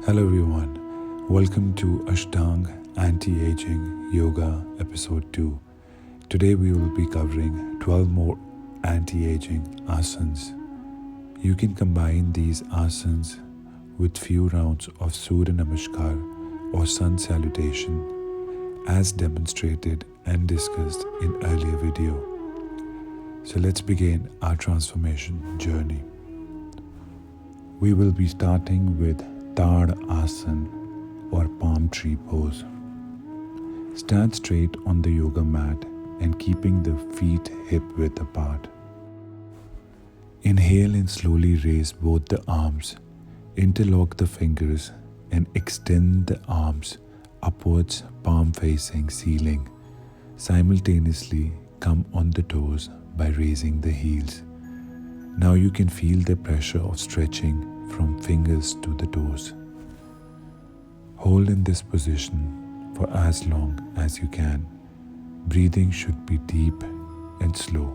Hello everyone, welcome to Ashtang Anti-Aging Yoga Episode 2. Today we will be covering 12 more anti-aging asanas. You can combine these asanas with few rounds of Surya Namaskar or Sun Salutation as demonstrated and discussed in earlier video. So let's begin our transformation journey. We will be starting with Tad Asana or palm tree pose. Stand straight on the yoga mat and keeping the feet hip width apart. Inhale and slowly raise both the arms. Interlock the fingers and extend the arms upwards, palm facing ceiling. Simultaneously come on the toes by raising the heels. Now you can feel the pressure of stretching from fingers to the toes. Hold in this position for as long as you can. Breathing should be deep and slow.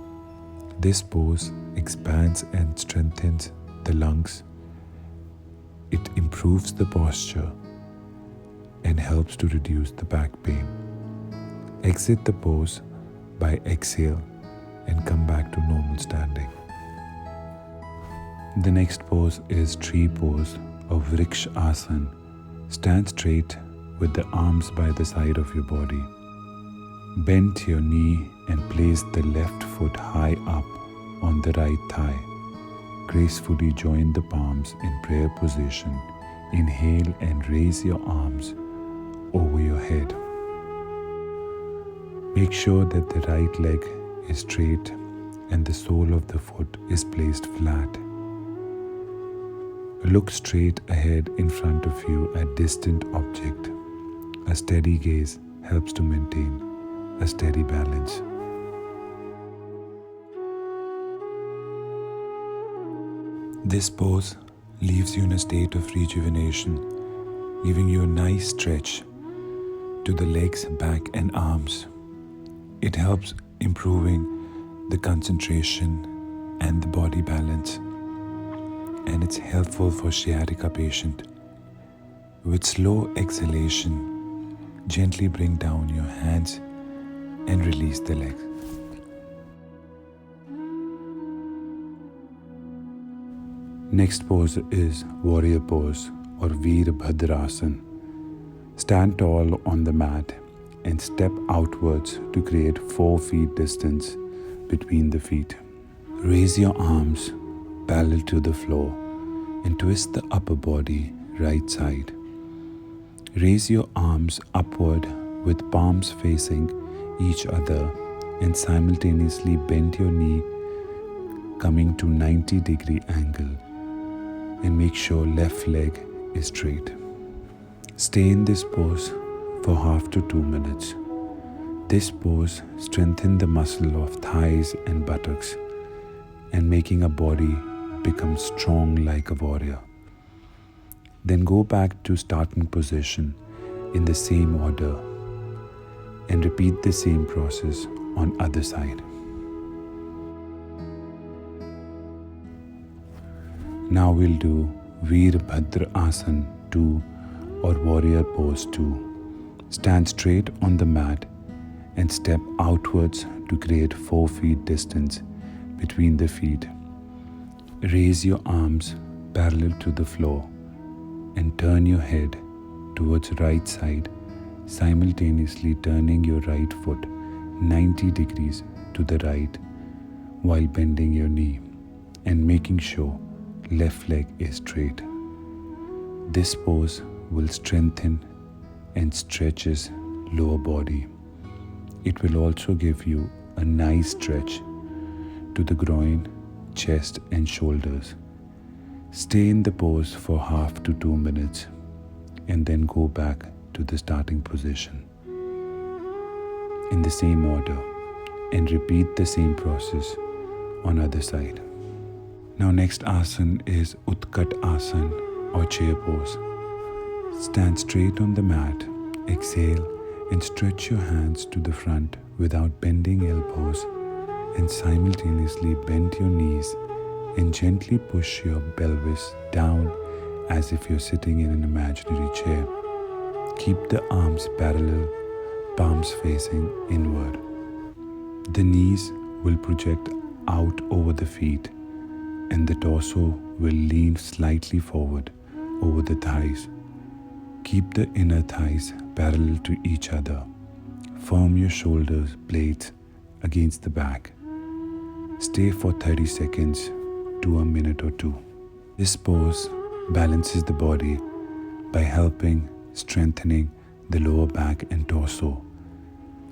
This pose expands and strengthens the lungs. It improves the posture and helps to reduce the back pain. Exit the pose by exhale and come back to normal standing. The next pose is tree pose or Vriksha Asana. Stand straight with the arms by the side of your body. Bend your knee and place the left foot high up on the right thigh. Gracefully join the palms in prayer position. Inhale and raise your arms over your head. Make sure that the right leg is straight and the sole of the foot is placed flat. Look straight ahead in front of you at distant object. A steady gaze helps to maintain a steady balance. This pose leaves you in a state of rejuvenation, giving you a nice stretch to the legs, back and arms. It helps improving the concentration and the body balance. And it's helpful for sciatica patient. With slow exhalation, gently bring down your hands and release the legs. Next pose is warrior pose or Veerbhadrasana. Stand tall on the mat and step outwards to create 4 feet distance between the feet. Raise your arms parallel to the floor and twist the upper body right side. Raise your arms upward with palms facing each other and simultaneously bend your knee coming to 90-degree angle and make sure left leg is straight. Stay in this pose for half to 2 minutes. This pose strengthens the muscle of thighs and buttocks and making a body become strong like a warrior. Then go back to starting position in the same order and repeat the same process on other side. Now we'll do Veerbhadra Asana 2 or Warrior Pose 2. Stand straight on the mat and step outwards to create 4 feet distance between the feet. Raise your arms parallel to the floor and turn your head towards right side, simultaneously turning your right foot 90 degrees to the right while bending your knee and making sure left leg is straight. This pose will strengthen and stretches lower body. It will also give you a nice stretch to the groin, chest and shoulders. Stay in the pose for half to 2 minutes and then go back to the starting position in the same order and repeat the same process on other side. Now next asana is Utkat Asana or chair pose. Stand straight on the mat, exhale and stretch your hands to the front without bending elbows and simultaneously bend your knees and gently push your pelvis down as if you're sitting in an imaginary chair. Keep the arms parallel, palms facing inward. The knees will project out over the feet, and the torso will lean slightly forward over the thighs. Keep the inner thighs parallel to each other. Firm your shoulder blades against the back. Stay for 30 seconds to a minute or two. This pose balances the body by helping strengthening the lower back and torso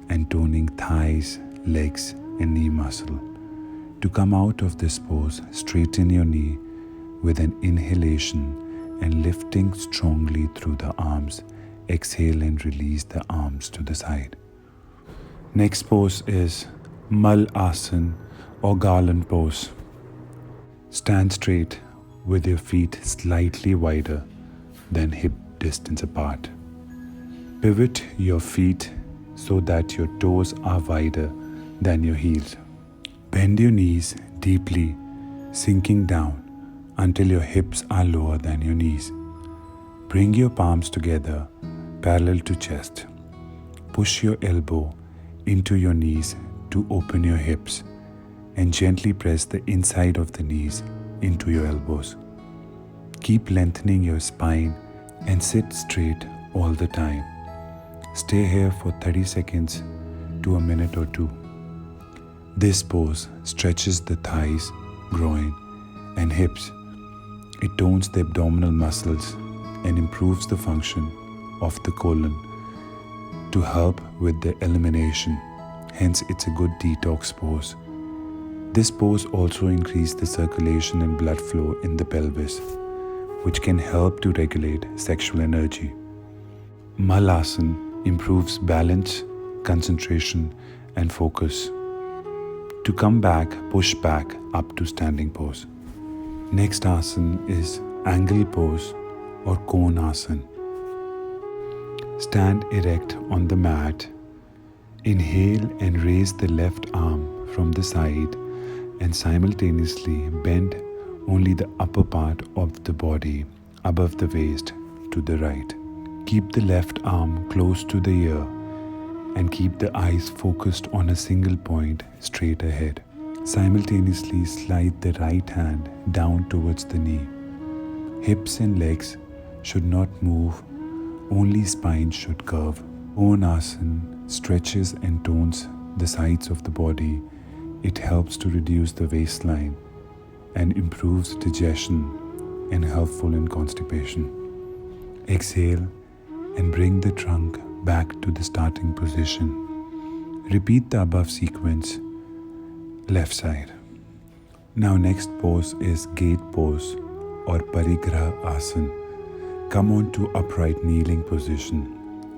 and toning thighs, legs and knee muscle. To come out of this pose, straighten your knee with an inhalation and lifting strongly through the arms. Exhale and release the arms to the side. Next pose is Mal Asana or garland pose. Stand straight with your feet slightly wider than hip distance apart. Pivot your feet so that your toes are wider than your heels. Bend your knees deeply, sinking down until your hips are lower than your knees. Bring your palms together, parallel to chest. Push your elbow into your knees to open your hips and gently press the inside of the knees into your elbows. Keep lengthening your spine and sit straight all the time. Stay here for 30 seconds to a minute or two. This pose stretches the thighs, groin, and hips. It tones the abdominal muscles and improves the function of the colon to help with the elimination. Hence, it's a good detox pose. This pose also increases the circulation and blood flow in the pelvis, which can help to regulate sexual energy. Malasana improves balance, concentration, and focus. To come back, push back up to standing pose. Next asana is angle pose or cone asana. Stand erect on the mat. Inhale and raise the left arm from the side and simultaneously bend only the upper part of the body above the waist to the right. Keep the left arm close to the ear and keep the eyes focused on a single point straight ahead. Simultaneously slide the right hand down towards the knee. Hips and legs should not move, only spine should curve. Cone asana stretches and tones the sides of the body. It helps to reduce the waistline and improves digestion and helpful in constipation. Exhale and bring the trunk back to the starting position. Repeat the above sequence, left side. Now next pose is gate pose or parigraha asana. Come on to upright kneeling position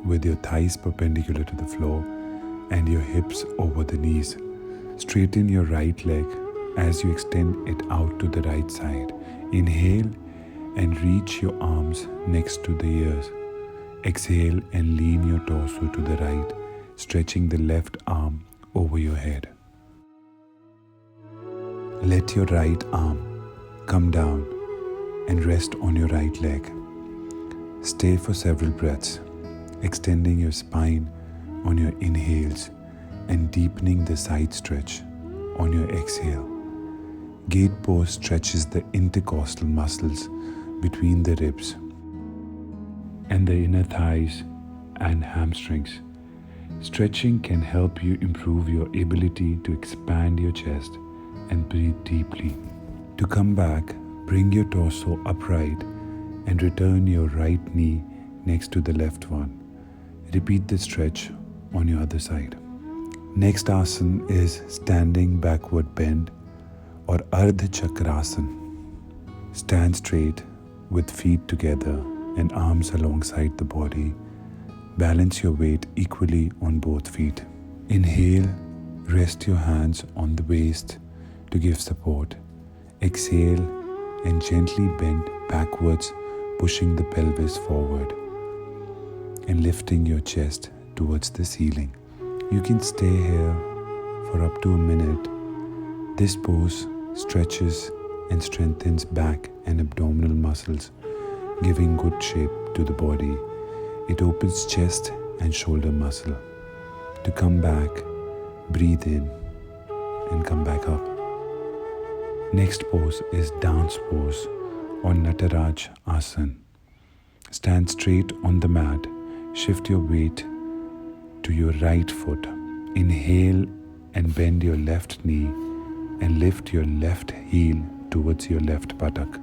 with your thighs perpendicular to the floor and your hips over the knees. Straighten your right leg as you extend it out to the right side. Inhale and reach your arms next to the ears. Exhale and lean your torso to the right, stretching the left arm over your head. Let your right arm come down and rest on your right leg. Stay for several breaths, extending your spine on your inhales and deepening the side stretch on your exhale. Gate pose stretches the intercostal muscles between the ribs and the inner thighs and hamstrings. Stretching can help you improve your ability to expand your chest and breathe deeply. To come back, bring your torso upright and return your right knee next to the left one. Repeat the stretch on your other side. Next asana is standing backward bend or Ardha Chakrasana. Stand straight with feet together and arms alongside the body. Balance your weight equally on both feet. Inhale, rest your hands on the waist to give support. Exhale and gently bend backwards, pushing the pelvis forward and lifting your chest towards the ceiling. You can stay here for up to a minute. This pose stretches and strengthens back and abdominal muscles, giving good shape to the body. It opens chest and shoulder muscle. To come back, breathe in and come back up. Next pose is dance pose or Nataraj Asana. Stand straight on the mat. Shift your weight to your right foot. Inhale and bend your left knee and lift your left heel towards your left buttock.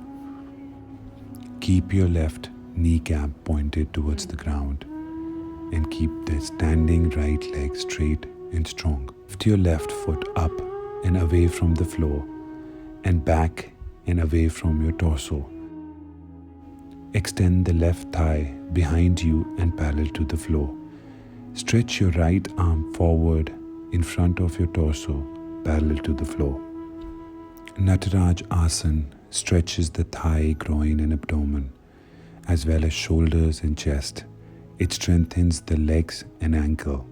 Keep your left kneecap pointed towards the ground and keep the standing right leg straight and strong. Lift your left foot up and away from the floor and back and away from your torso. Extend the left thigh behind you and parallel to the floor. Stretch your right arm forward in front of your torso, parallel to the floor. Nataraj Asana stretches the thigh, groin and abdomen, as well as shoulders and chest. It strengthens the legs and ankle.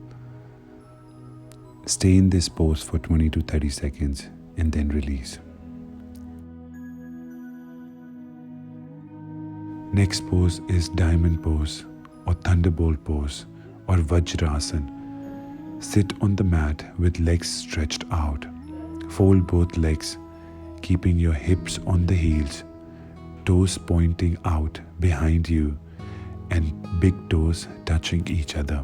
Stay in this pose for 20 to 30 seconds and then release. Next pose is diamond pose or thunderbolt pose or Vajrasana. Sit on the mat with legs stretched out. Fold both legs, keeping your hips on the heels, toes pointing out behind you and big toes touching each other.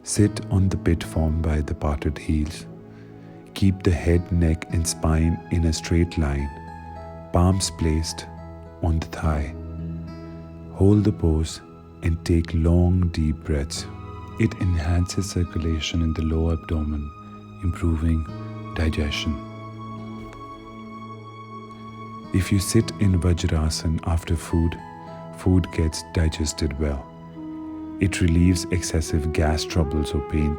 Sit on the pit formed by the parted heels. Keep the head, neck and spine in a straight line, palms placed on the thigh. Hold the pose and take long deep breaths. It enhances circulation in the lower abdomen, improving digestion. If you sit in Vajrasana after food gets digested well. It relieves excessive gas troubles or pain.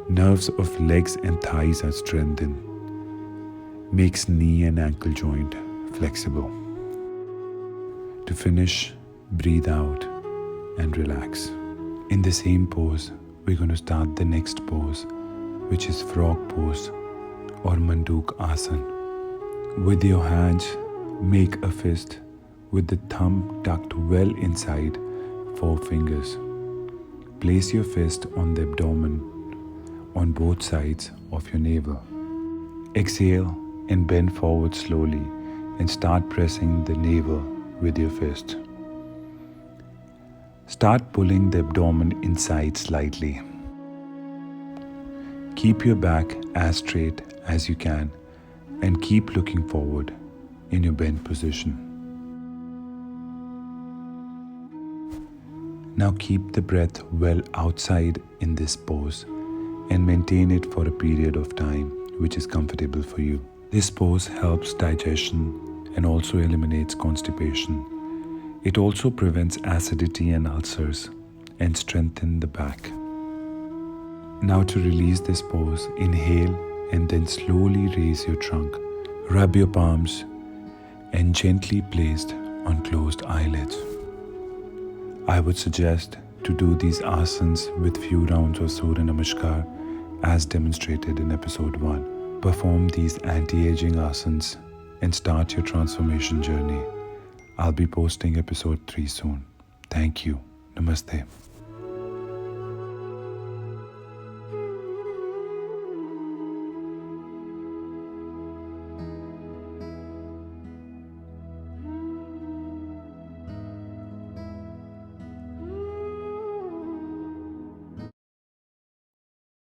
Nerves of legs and thighs are strengthened. Makes knee and ankle joint flexible. To finish, breathe out and relax. In the same pose, we're going to start the next pose, which is frog pose or Manduk Asana. With your hands, make a fist with the thumb tucked well inside 4 fingers. Place your fist on the abdomen on both sides of your navel. Exhale and bend forward slowly and start pressing the navel with your fist. Start pulling the abdomen inside slightly. Keep your back as straight as you can and keep looking forward in your bent position. Now keep the breath well outside in this pose and maintain it for a period of time which is comfortable for you. This pose helps digestion and also eliminates constipation. It also prevents acidity and ulcers and strengthens the back. Now to release this pose, inhale and then slowly raise your trunk. Rub your palms and gently placed on closed eyelids. I would suggest to do these asanas with few rounds of Surya Namaskar as demonstrated in episode 1. Perform these anti-aging asanas and start your transformation journey. I'll be posting episode 3 soon. Thank you. Namaste.